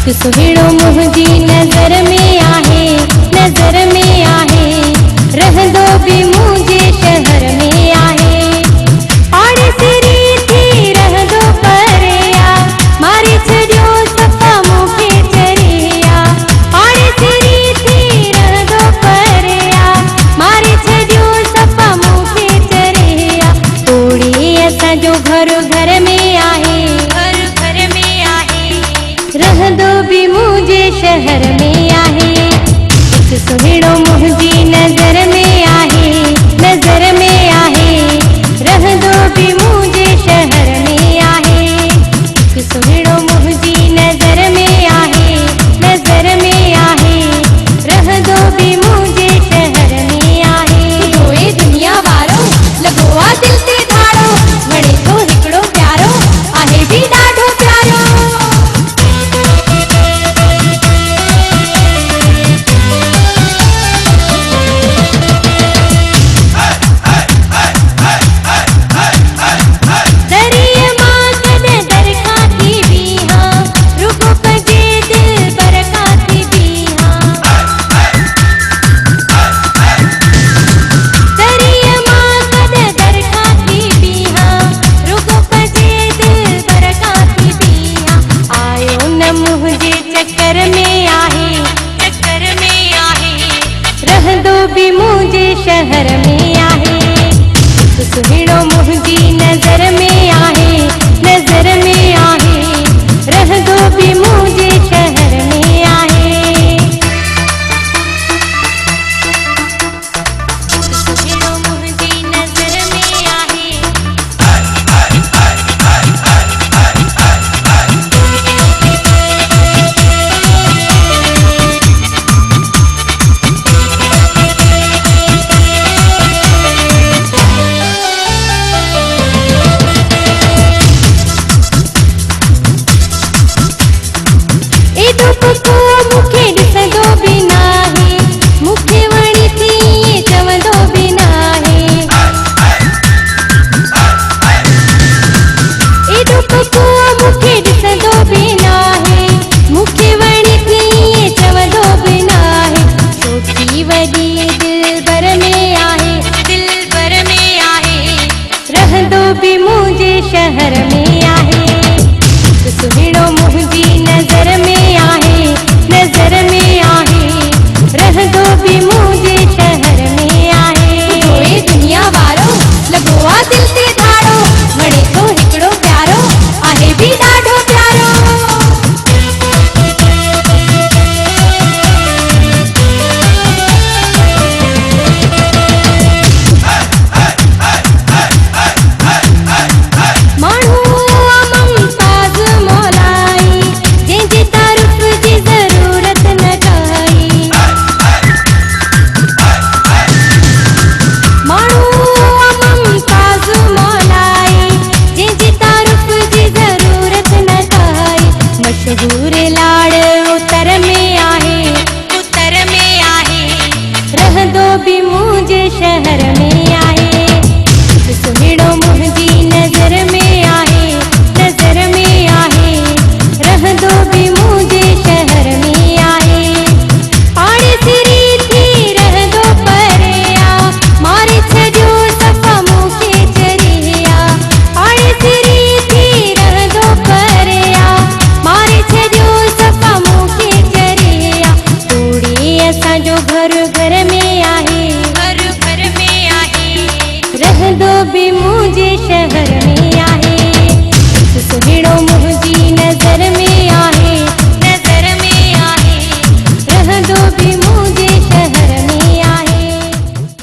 हिकु सुहिणो मुंहिंजी नज़र में आहे, नज़र में आहे, रहंदो बि मुंहिंजे शहर में आहे। पाड़ेसरी थी रहंदो परिया, मारे छॾियो सफ़ा मूंखे चरिया। पाड़ेसरी थी रहंदो परिया, मारे छॾियो सफ़ा मूंखे चरिया। तोड़ी असांजो घर घर में आहे, घर घर में आहे, रहंदो बि मुंहिंजे शहर में आहे। हिकु सुहिणो मुंहिंजी नज़र में आहे, नज़र में आहे, रहंदो बि मुंहिंजे शहर में आहे। हिकु सुहिणो मुंहिंजी नज़र में आहे, नज़र में आहे, रहंदो बि मुंहिंजे शहर में आहे। दोए दुनिया वारो लॻो आ दिल ते धाड़ो, वणे थो हिकिड़ो प्यारो, आहे बि ॾाढो प्यारो। दरिया मां कॾहिं दरखां थी बीहां, रुॻो पंहिंजे दिलबर खां थी बीहां। दरिया मां कॾहिं दरखां थी बीहां, रुॻो पंहिंजे दिलबर खां थी बीहां। आयो न मुंहिंजे चक्कर में आहे, चक्कर में आहे, रहंदो बि मुंहिंजे शहर में आहे। हिकु सुहिणो मुंहिंजी नज़र में आहे, नज़र में आहे, रहंदो बि मुंहिंजे शहर में आहे। हिकु सुहिणो मुंहिंजी नज़र में आहे, एॾो पको मूंखे ॾिसंदो बि नाहे, मूंखे वणी थी ईअं चवंदो बि नाहे। एॾो पको मूंखे ॾिसंदो बि नाहे, मूंखे वणी थी ईअं चवंदो बि नाहे। छोटी वॾी दिलबर में आहे, दिलबर में आहे, रहंदो बि मुंहिंजे शहर में